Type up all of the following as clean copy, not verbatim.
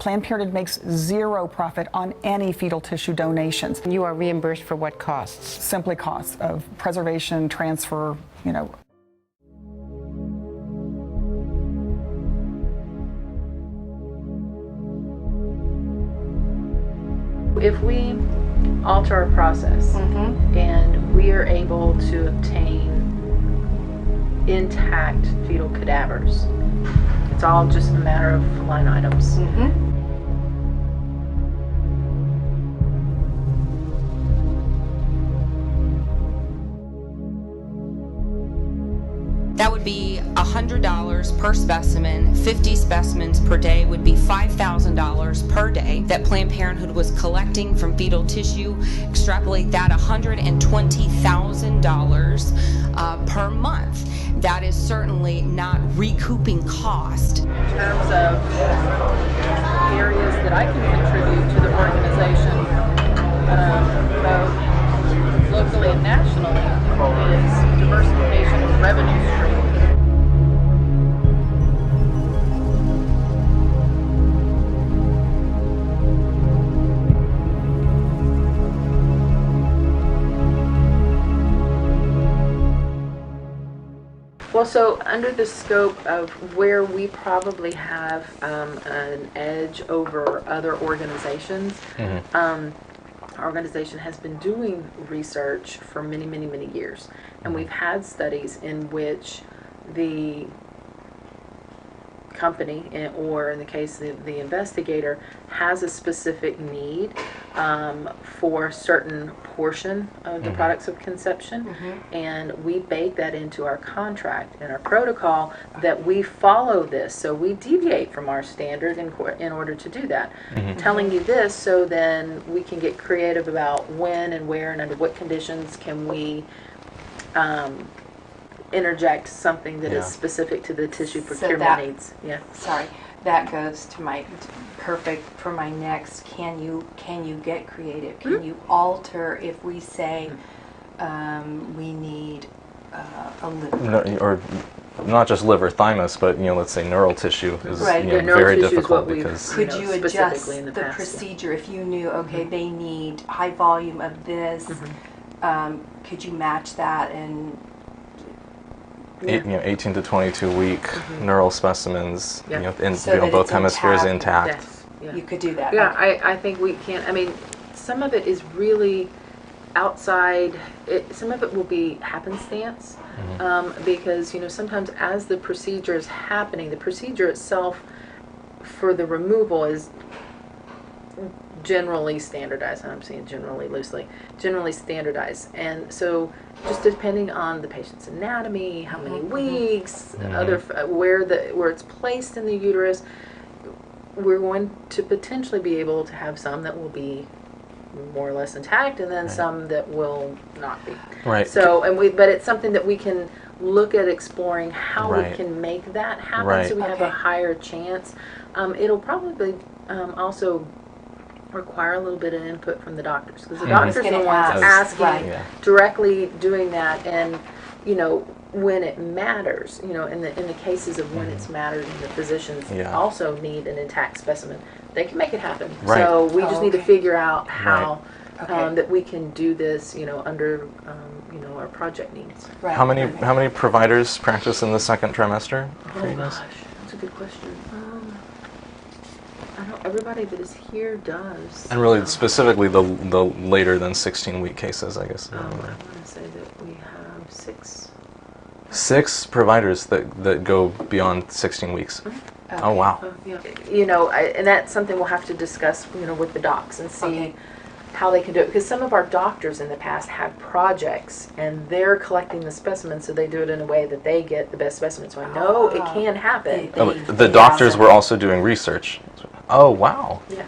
Planned Parenthood makes zero profit on any fetal tissue donations. You are reimbursed for what costs? Simply costs of preservation, transfer, If we alter our process and we are able to obtain intact fetal cadavers, it's all just a matter of line items. That would be $100 per specimen. 50 specimens per day would be $5,000 per day that Planned Parenthood was collecting from fetal tissue. Extrapolate that, $120,000 per month. That is certainly not recouping cost. In terms of areas that I can contribute to the organization, both locally and nationally, is diversification of revenue streams. Well, so under the scope of where we probably have an edge over other organizations, our organization has been doing research for many, many, many years. And we've had studies in which the company, or in the case of the investigator, has a specific need for a certain portion of the products of conception, and we bake that into our contract and our protocol that we follow this. So we deviate from our standard in order to do that. Telling you this so then we can get creative about when and where and under what conditions can we interject something that is specific to the tissue procurement needs. Sorry, that goes to my perfect for my next. Can you get creative? Can you alter if we say we need a liver? Or not just liver, thymus, but let's say neural tissue is tissue very is difficult what because could you adjust in the the past, procedure if you knew they need high volume of this? Could you match that and 18 to 22 week neural specimens, in so both hemispheres intact. Yes. you could do that? Yeah, I think we can. I mean, some of it is really outside. Some of it will be happenstance, because sometimes as the procedure is happening, the procedure itself for the removal is generally standardized, and I'm saying generally loosely, generally standardized. And so just depending on the patient's anatomy, how many weeks, other where it's placed in the uterus, we're going to potentially be able to have some that will be more or less intact, and then some that will not be. Right. So, but it's something that we can look at exploring how we can make that happen, so we have a higher chance. It'll probably also require a little bit of input from the doctors, because the doctors are the ones asking, directly doing that, and when it matters, in the cases of when it's mattered, and the physicians also need an intact specimen, they can make it happen. So we just need to figure out how that we can do this, under our project needs. How many providers practice in the second trimester? Oh gosh, that's a good question. Everybody that is here does. And really, specifically the later than 16-week cases, I guess. I want to say that we have six. 6 providers that go beyond 16 weeks. Oh wow. And that's something we'll have to discuss, with the docs and see how they can do it, because some of our doctors in the past have projects and they're collecting the specimens, so they do it in a way that they get the best specimens. So I know it can happen. The doctors were also doing research. Oh wow. Yeah.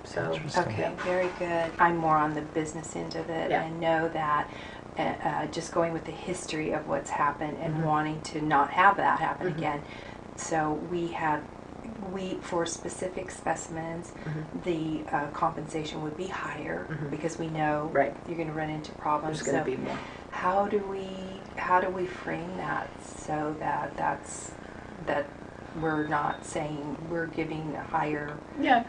So okay, very good. I'm more on the business end of it, and I know that just going with the history of what's happened and wanting to not have that happen again. So for specific specimens, the compensation would be higher because we know you're going to run into problems. There's going to be more. How do we frame that so that we're not saying we're giving a higher. Yeah,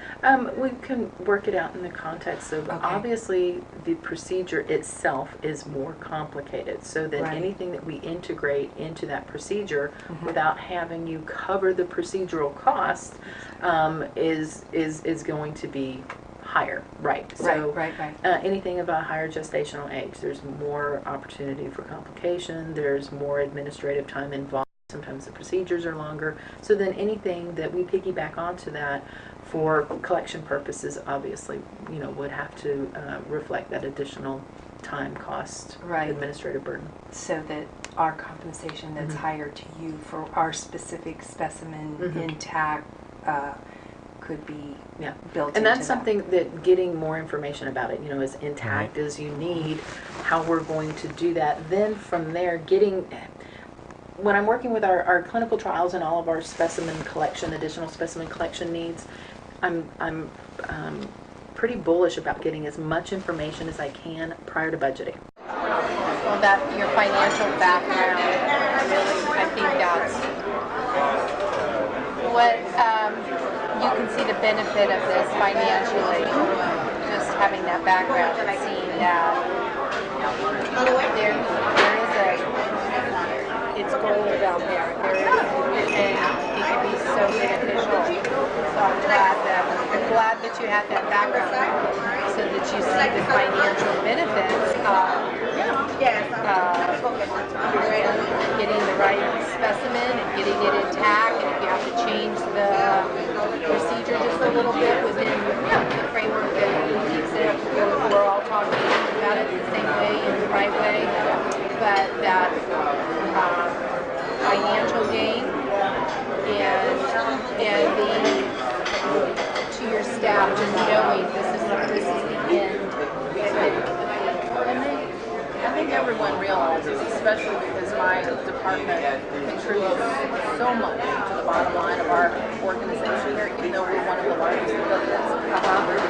we can work it out in the context of obviously the procedure itself is more complicated. So then anything that we integrate into that procedure without having you cover the procedural cost is going to be higher, right? So anything of a higher gestational age, there's more opportunity for complication. There's more administrative time involved. Sometimes the procedures are longer. So then anything that we piggyback onto that for collection purposes, obviously, would have to reflect that additional time, cost, administrative burden. So that our compensation that's higher to you for our specific specimen intact could be built and into that's something that getting more information about it, as intact as you need, how we're going to do that. Then from there, when I'm working with our clinical trials and all of our additional specimen collection needs, I'm pretty bullish about getting as much information as I can prior to budgeting. Well, that your financial background, really, I think that's what you can see the benefit of this financially. Just having that background and seeing that there is it's gold out there. And it can be so beneficial. So I'm glad that you have that background so that you see the financial benefits of getting the right specimen and getting it intact. And if you have to change the procedure just a little bit within the framework that keeps it, we're all talking about it the same way in the right way. But that financial gain and the to your staff just knowing this is the end. I think everyone realizes, especially because my department contributes so much to the bottom line of our organization here, even though we're one of the largest affiliates.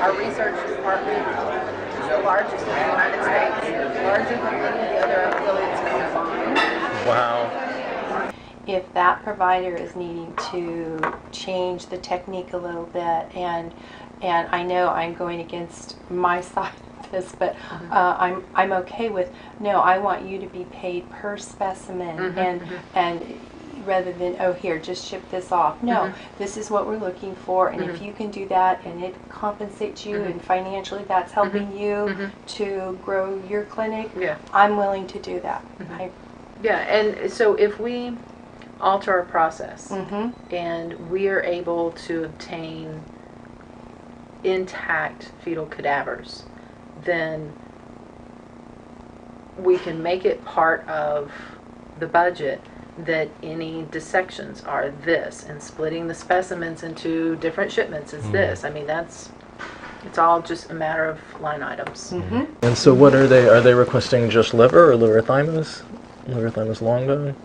Our research department is the largest in the United States, larger than any of the other affiliates combined. Wow. If that provider is needing to change the technique a little bit, and I know I'm going against my side of this, but I'm okay with, no, I want you to be paid per specimen, and rather than, oh, here, just ship this off. No, this is what we're looking for, and if you can do that and it compensates you and financially that's helping you to grow your clinic, I'm willing to do that. And so if we alter our process and we are able to obtain intact fetal cadavers, then we can make it part of the budget that any dissections are this, and splitting the specimens into different shipments is this. I mean, it's all just a matter of line items. And so what are they? Are they requesting just liver or liver thymus? Liver thymus longo?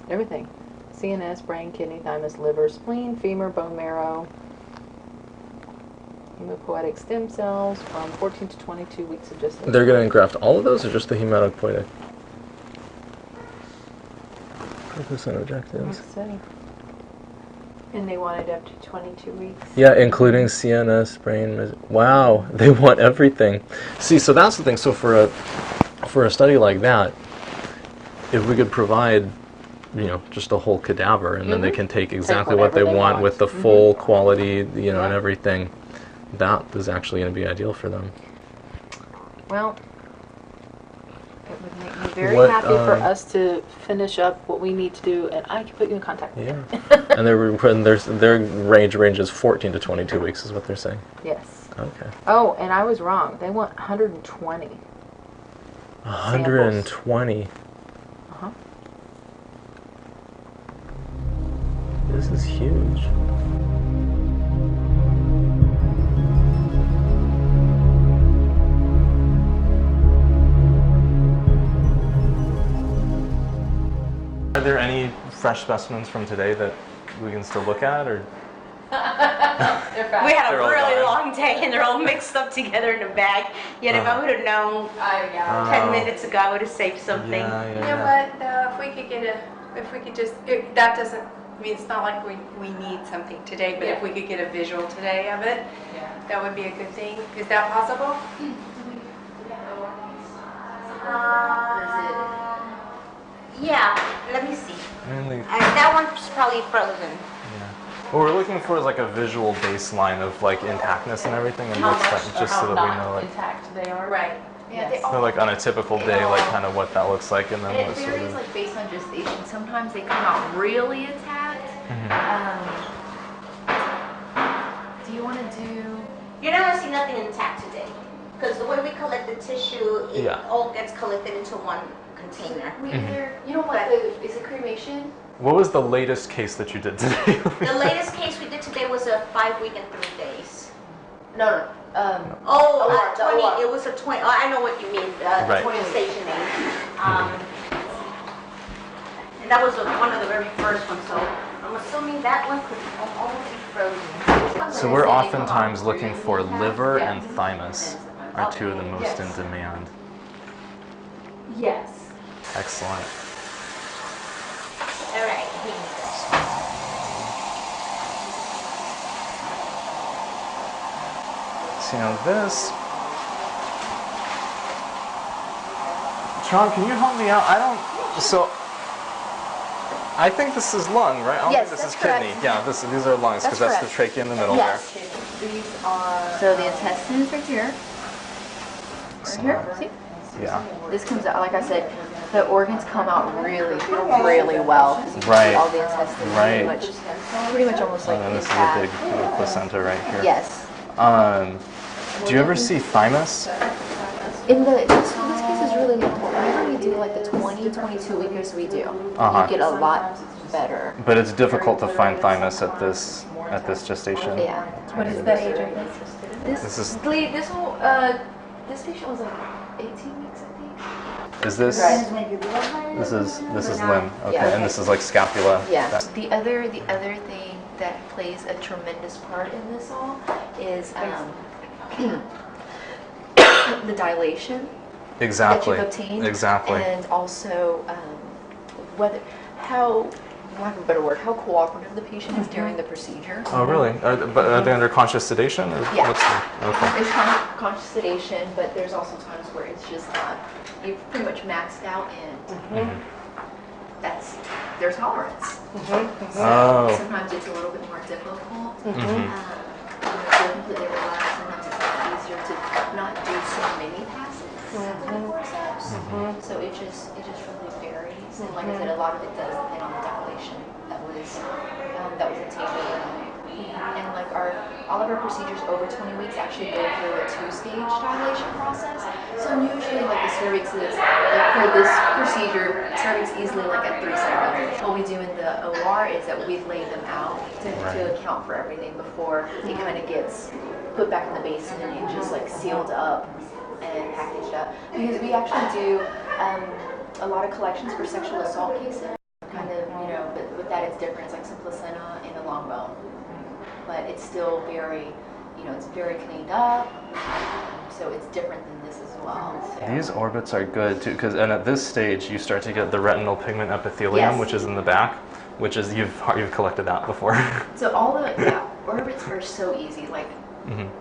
Everything. CNS, brain, kidney, thymus, liver, spleen, femur, bone marrow, hematopoietic stem cells from 14 to 22 weeks of gestation. They're going to engraft all of those or just the hematopoietic? Purpose and objectives. And they want it up to 22 weeks. Yeah, including CNS, brain. Wow, they want everything. See, so that's the thing. So for a study like that, if we could provide, just a whole cadaver, and then they can take exactly what they want with the full quality, and everything, that is actually going to be ideal for them. Well, it would make me very happy for us to finish up what we need to do, and I can put you in contact with them. And their range ranges 14 to 22 weeks is what they're saying. Yes. Okay. Oh, and I was wrong. They want 120. 120. This is huge. Are there any fresh specimens from today that we can still look at, or? We had a really long day and they're all mixed up together in a bag. Yet if I would have known 10 minutes ago, I would have saved something. You know what, if we could get a if we could just, that doesn't, I mean, it's not like we need something today, but if we could get a visual today of it, that would be a good thing. Is that possible? Yeah, let me see. Mainly, That one's probably frozen. what we're looking for is like a visual baseline of like intactness and everything, and what's that, just so that we know like, intact they are. Right. Yeah, they so like on a typical day, like kind of what that looks like, and then And what it sort varies of. like based on gestation. Sometimes they come out really attacked. Do you want to do? You're not gonna see nothing intact today, because when we collect the tissue, it Yeah. all gets collected into one container. We either, you know what? Is it cremation? What was the latest case that you did today? The latest case we did today was a 5 week and 3 days. No. Oh, the 20. OR. It was a 20. Oh, I know what you mean. Right. 20 station age. And that was one of the very first ones. So I'm assuming that one could almost be frozen. So we're oftentimes looking for liver and thymus are two of the most in demand. Yes. Excellent. All right. See now this. Sean, can you help me out? So I think this is lung, right? I don't Yes, think this is that's correct. kidney. Yeah, these are lungs because That's that's the trachea in the middle Yes. These are. So the intestines right here. Right here. See? there. Yeah. This comes out, like I said, the organs come out really, really well. 'Cause you can Right. see all the intestines Right. pretty much almost like And then this is a intact. big placenta right here. Yes. Do you ever see thymus? In this case is really important. Whenever we do like the 20, 22 weekers we do, Uh-huh. you get a lot better. But it's difficult to find thymus at this gestation. Yeah. What is that age of this? This is- This patient was like 18 weeks, I think. Is this? This is limb. Okay, Yeah. and this is like scapula. Yeah. That- The other thing that plays a tremendous part in this all is the dilation Exactly. that you've obtained. Exactly. And also how, for lack of a better word, how cooperative the patient is during the procedure. Oh, really? But are they under conscious sedation? Or Yeah. Okay. There's conscious sedation, but there's also times where it's just not. You've pretty much maxed out, and that's their tolerance. Oh. Sometimes it's a little bit more difficult. Mhm. To completely relax, sometimes it's a lot easier to not do so many passes for the forceps. So it just really varies. And like I said, a lot of it does depend on the dilation that was obtained. And like all of our procedures over 20 weeks actually go through a 2-stage dilation process. So usually like the cervix is, like for this procedure, cervix easily like at 3 centimeters. What we do in the OR is that we lay them out to account for everything before it kind of gets put back in the basin and just like sealed up and packaged up. Because we actually do a lot of collections for sexual assault cases. Kind of, but with that it's different. It's like some placenta and a long bone. But it's still very, it's very cleaned up. So it's different than this as well. So. These orbits are good too, and at this stage you start to get the retinal pigment epithelium, Yes. which is in the back, which is you've collected that before. So all the orbits are so easy, like 95%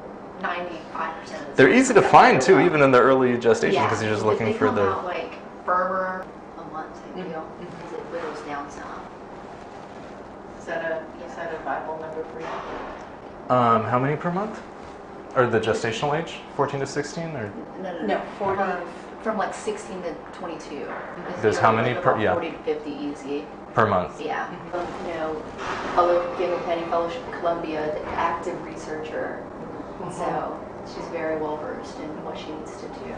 of the They're easy to find too, even in the early gestation, because you're just looking they for come the. out like firmer a month type deal, because it whittles down some. Is that a Bible number for you? How many per month? Or the gestational age, 14 to 16, or? No, 40. From like 16 to 22. There's how many per- yeah. 40 to 50 easy. Per month. Yeah. Other Gamma Penny Fellowship of Columbia, the active researcher. So she's very well versed in what she needs to do.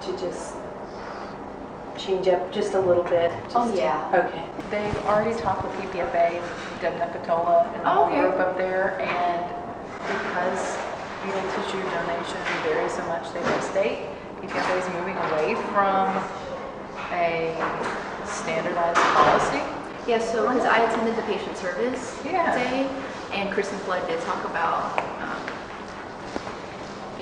To just change up just a little bit. Yeah. Okay. They've already talked with PPFA, done Necatola and the whole group up there, and because fetal tissue donation varies so much state by state, PPFA is moving away from a standardized policy. Yeah, so because I attended the patient service Yeah. day, and Kristen Flood did talk about,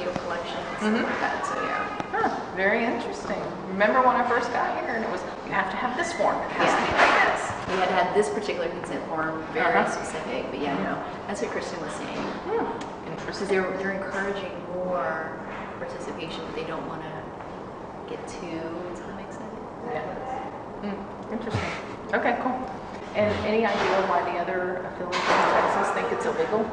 fetal collection and stuff like that. So yeah. Huh, very interesting. Remember when I first got here and it was, you have to have this form, it has to be like this. We had to have this particular consent form, very specific, but yeah, no, that's what Kristen was saying. Because Interesting. they're encouraging more participation, but they don't want to get too into the mix of it. Yeah. Interesting. Okay, cool. And any idea why the other affiliates in Texas think it's illegal?